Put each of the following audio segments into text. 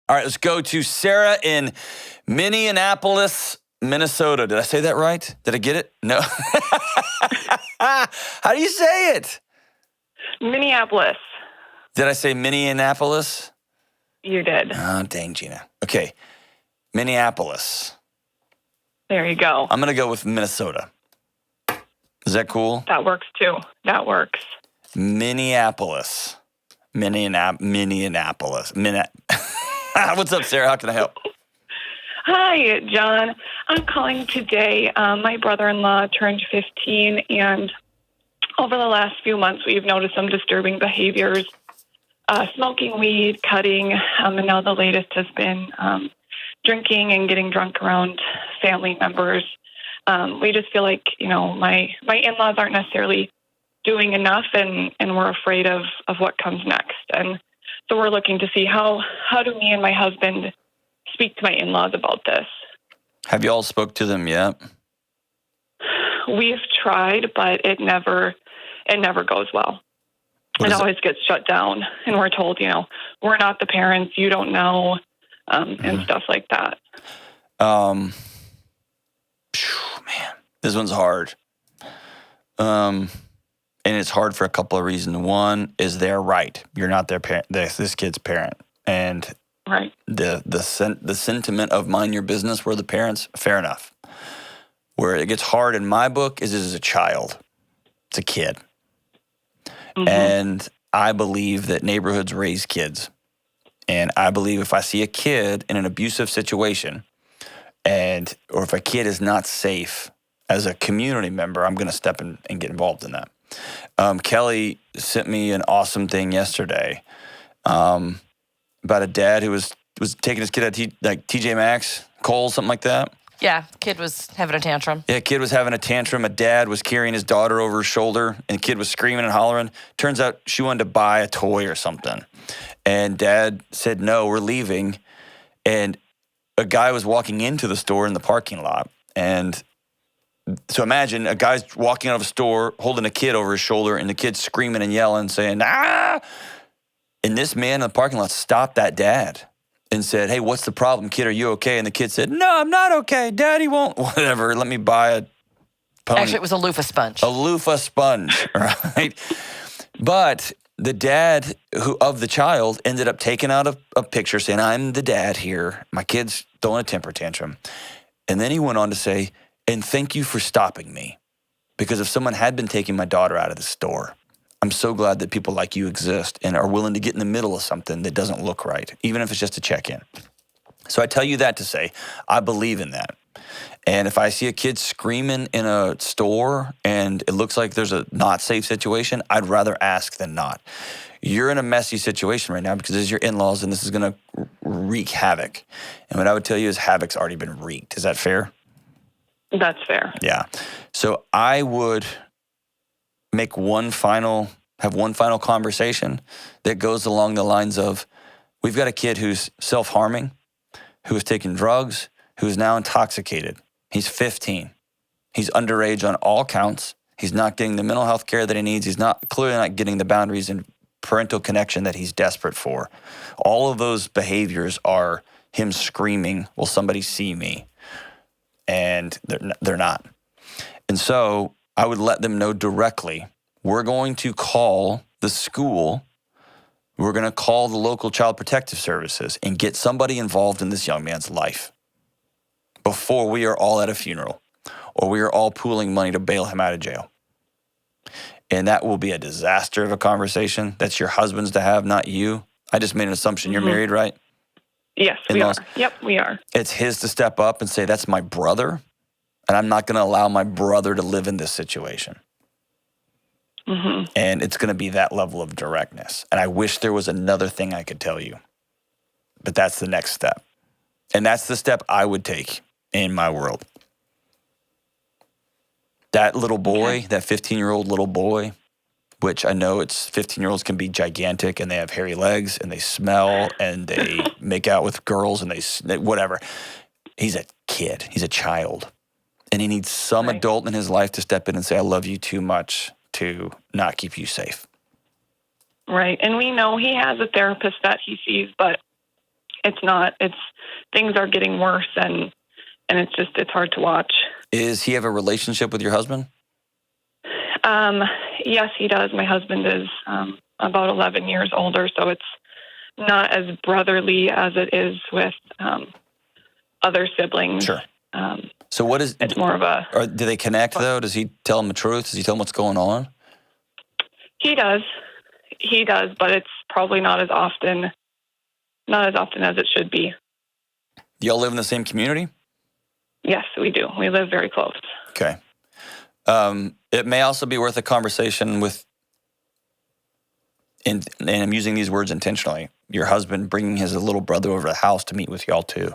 All right, let's go to Sarah in Minneapolis, Minnesota. Did I say that right? Did I get it? No. How do you say it? Minneapolis. Did I say Minneapolis? You did. Oh, dang, Gina. Okay, Minneapolis. There you go. I'm going to go with Minnesota. Is that cool? That works too. That works. Minneapolis. Minneapolis. What's up, Sarah? How can I help? Hi, John. I'm calling today. My brother-in-law turned 15, and over the last few months, we've noticed some disturbing behaviors, smoking weed, cutting, and now the latest has been drinking and getting drunk around family members. We just feel like, my in-laws aren't necessarily doing enough, and we're afraid of what comes next. And so we're looking to see how do me and my husband speak to my in-laws about this. Have you all spoke to them yet? We've tried, but it never goes well. It always gets shut down, and we're told, we're not the parents, you don't know, and stuff like that. Man, this one's hard. And it's hard for a couple of reasons. One is they're right. You're not their parent, this kid's parent. And right. The sentiment of mind your business, we're the parents, fair enough. Where it gets hard in my book is as a child. It's a kid. Mm-hmm. And I believe that neighborhoods raise kids. And I believe if I see a kid in an abusive situation, or if a kid is not safe, as a community member, I'm going to step in and get involved in that. Kelly sent me an awesome thing yesterday about a dad who was taking his kid out like TJ Maxx, Kohl's, something like that. Yeah, kid was having a tantrum. Yeah, kid was having a tantrum. A dad was carrying his daughter over his shoulder, and the kid was screaming and hollering. Turns out she wanted to buy a toy or something. And dad said, no, we're leaving. And a guy was walking into the store in the parking lot. And so imagine a guy's walking out of a store holding a kid over his shoulder, and the kid's screaming and yelling, saying, ah! And this man in the parking lot stopped that dad and said, hey, what's the problem, kid? Are you okay? And the kid said, no, I'm not okay. Daddy won't. Whatever. Let me buy a pony. Actually, it was a loofah sponge. A loofah sponge, right? But the dad of the child ended up taking out a picture saying, I'm the dad here. My kid's throwing a temper tantrum. And then he went on to say, and thank you for stopping me. Because if someone had been taking my daughter out of the store, I'm so glad that people like you exist and are willing to get in the middle of something that doesn't look right, even if it's just a check-in. So I tell you that to say, I believe in that. And if I see a kid screaming in a store and it looks like there's a not safe situation, I'd rather ask than not. You're in a messy situation right now because this is your in-laws and this is going to wreak havoc. And what I would tell you is havoc's already been wreaked. Is that fair? That's fair. Yeah. So I would have one final conversation that goes along the lines of, we've got a kid who's self-harming, who is taking drugs, who is now intoxicated. He's 15. He's underage on all counts. He's not getting the mental health care that he needs. He's clearly not getting the boundaries and parental connection that he's desperate for. All of those behaviors are him screaming, will somebody see me? And they're not. And so I would let them know directly, we're going to call the school, we're going to call the local child protective services and get somebody involved in this young man's life before we are all at a funeral or we are all pooling money to bail him out of jail. And that will be a disaster of a conversation. That's your husband's to have, not you. I just made an assumption. You're married, right? Yes, we are. Yep, we are. It's his to step up and say, that's my brother, and I'm not going to allow my brother to live in this situation. Mm-hmm. And it's going to be that level of directness. And I wish there was another thing I could tell you, but that's the next step. And that's the step I would take in my world. That little boy, that 15-year-old little boy, which I know 15-year-olds can be gigantic and they have hairy legs and they smell and they make out with girls and they whatever. He's a kid. He's a child. And he needs some adult in his life to step in and say, I love you too much to not keep you safe. Right. And we know he has a therapist that he sees, but it's not. Things are getting worse, and it's hard to watch. Is he have a relationship with your husband? Yes, he does. My husband is about 11 years older, so it's not as brotherly as it is with other siblings. Sure. So what is? It's more of a. Or do they connect though? Does he tell him the truth? Does he tell him what's going on? He does, but it's probably not as often as it should be. Do y'all live in the same community? Yes, we do. We live very close. Okay. It may also be worth a conversation with, and I'm using these words intentionally, your husband bringing his little brother over to the house to meet with y'all too.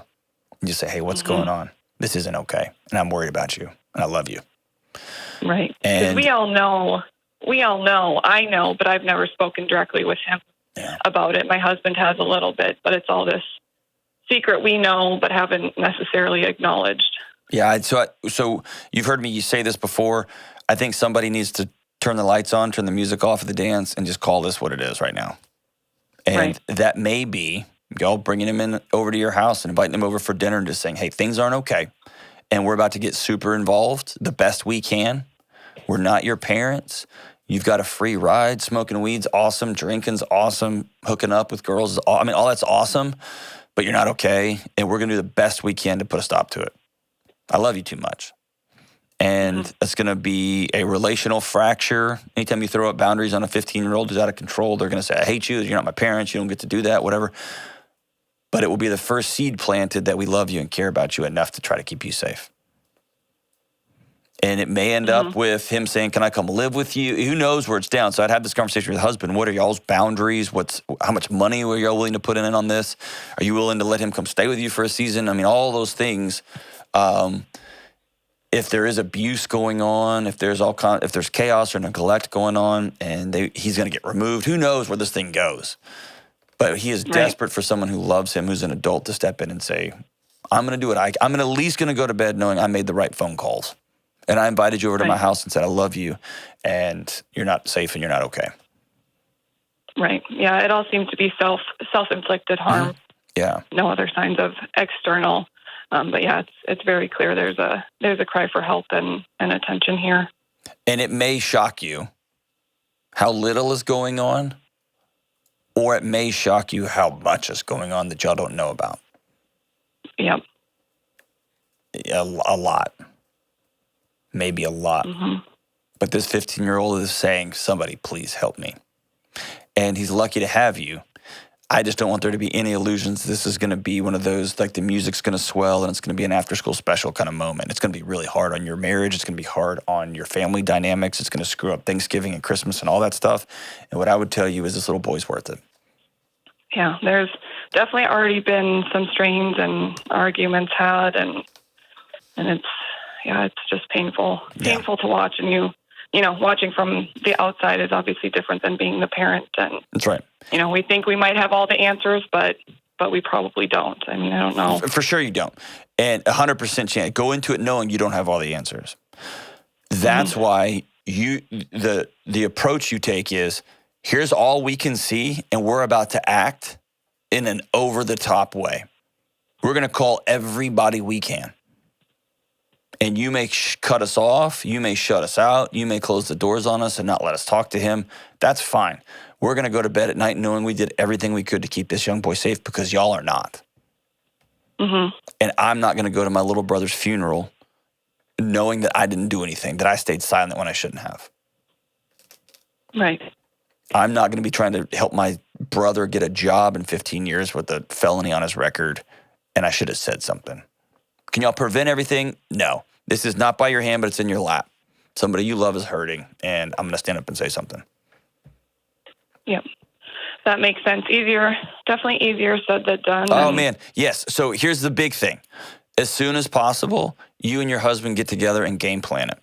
And just say, hey, what's going on? This isn't okay. And I'm worried about you. And I love you. Right. Because And we all know, I know, but I've never spoken directly with him about it. My husband has a little bit, but it's all this secret we know, but haven't necessarily acknowledged. yeah, so you've heard me say this before. I think somebody needs to turn the lights on, turn the music off of the dance, and just call this what it is right now. And that may be y'all bringing him in over to your house and inviting him over for dinner and just saying, hey, things aren't okay. And we're about to get super involved the best we can. We're not your parents. You've got a free ride. Smoking weed's awesome. Drinking's awesome. Hooking up with girls is all that's awesome. But you're not okay. And we're going to do the best we can to put a stop to it. I love you too much. And it's going to be a relational fracture. Anytime you throw up boundaries on a 15-year-old who's out of control, they're going to say, I hate you. You're not my parents. You don't get to do that, whatever. But it will be the first seed planted that we love you and care about you enough to try to keep you safe. And it may end up with him saying, can I come live with you? Who knows where it's down? So I'd have this conversation with the husband. What are y'all's boundaries? How much money are y'all willing to put in on this? Are you willing to let him come stay with you for a season? I mean, all those things. If there is abuse going on, if there's chaos or neglect going on, and he's going to get removed, who knows where this thing goes? But he is desperate for someone who loves him, who's an adult, to step in and say, I'm going to do it. I'm at least going to go to bed knowing I made the right phone calls. And I invited you over to my house and said, I love you, and you're not safe and you're not okay. Right. Yeah, it all seems to be self-inflicted harm. Yeah. No other signs of external. But yeah, it's very clear there's a cry for help and attention here. And it may shock you how little is going on, or it may shock you how much is going on that y'all don't know about. Yep. A lot. Maybe a lot. But this 15-year-old is saying, somebody please help me. And he's lucky to have you. I just don't want there to be any illusions. This is going to be one of those, like the music's going to swell and it's going to be an after-school special kind of moment. It's going to be really hard on your marriage. It's going to be hard on your family dynamics. It's going to screw up Thanksgiving and Christmas and all that stuff. And what I would tell you is this little boy's worth it. Yeah, there's definitely already been some strains and arguments had, and it's just painful to watch. And you know, watching from the outside is obviously different than being the parent. And that's right. You know, we think we might have all the answers, but we probably don't. I mean, I don't know. For sure you don't. And 100% chance. Go into it knowing you don't have all the answers. That's why the approach you take is, here's all we can see, and we're about to act in an over-the-top way. We're going to call everybody we can. And you may cut us off, you may shut us out, you may close the doors on us and not let us talk to him. That's fine. We're going to go to bed at night knowing we did everything we could to keep this young boy safe, because y'all are not. And I'm not going to go to my little brother's funeral knowing that I didn't do anything, that I stayed silent when I shouldn't have. Right. I'm not going to be trying to help my brother get a job in 15 years with a felony on his record, and I should have said something. Can y'all prevent everything? No. This is not by your hand, but it's in your lap. Somebody you love is hurting, and I'm going to stand up and say something. Yep. That makes sense. Definitely easier said than done. Oh, man. Yes. So here's the big thing. As soon as possible, you and your husband get together and game plan it.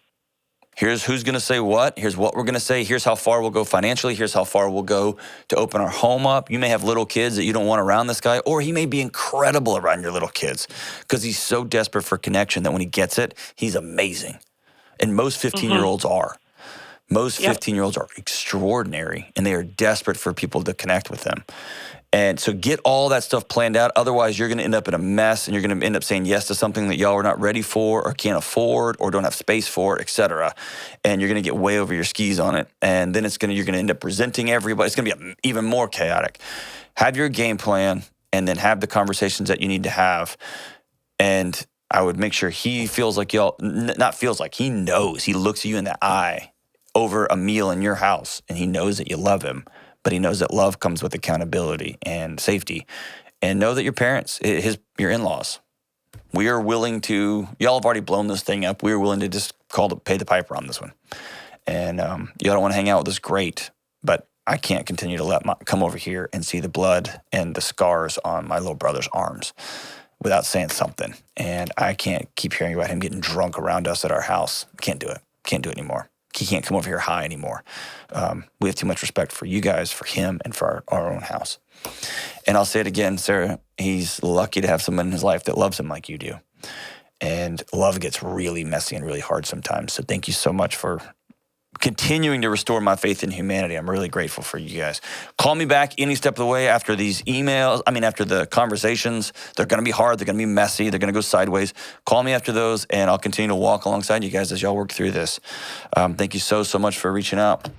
Here's who's going to say what. Here's what we're going to say. Here's how far we'll go financially. Here's how far we'll go to open our home up. You may have little kids that you don't want around this guy, or he may be incredible around your little kids because he's so desperate for connection that when he gets it, he's amazing. And most 15-year-olds are. Most 15-year-olds are extremely extraordinary, and they are desperate for people to connect with them. And so get all that stuff planned out. Otherwise, you're going to end up in a mess, and you're going to end up saying yes to something that y'all are not ready for or can't afford or don't have space for, et cetera. And you're going to get way over your skis on it. And then you're going to end up resenting everybody. It's going to be even more chaotic. Have your game plan, and then have the conversations that you need to have. And I would make sure he feels like he knows. He looks at you in the eye over a meal in your house, and he knows that you love him. But he knows that love comes with accountability and safety. And know that your parents, your in-laws, we are willing to, y'all have already blown this thing up. We are willing to just pay the piper on this one. And y'all don't want to hang out with us, great. But I can't continue to come over here and see the blood and the scars on my little brother's arms without saying something. And I can't keep hearing about him getting drunk around us at our house. Can't do it. Can't do it anymore. He can't come over here high anymore. We have too much respect for you guys, for him, and for our own house. And I'll say it again, Sarah, he's lucky to have someone in his life that loves him like you do. And love gets really messy and really hard sometimes. So thank you so much for continuing to restore my faith in humanity. I'm really grateful for you guys. Call me back any step of the way after these emails. After the conversations. They're going to be hard. They're going to be messy. They're going to go sideways. Call me after those, and I'll continue to walk alongside you guys as y'all work through this. Thank you so much for reaching out.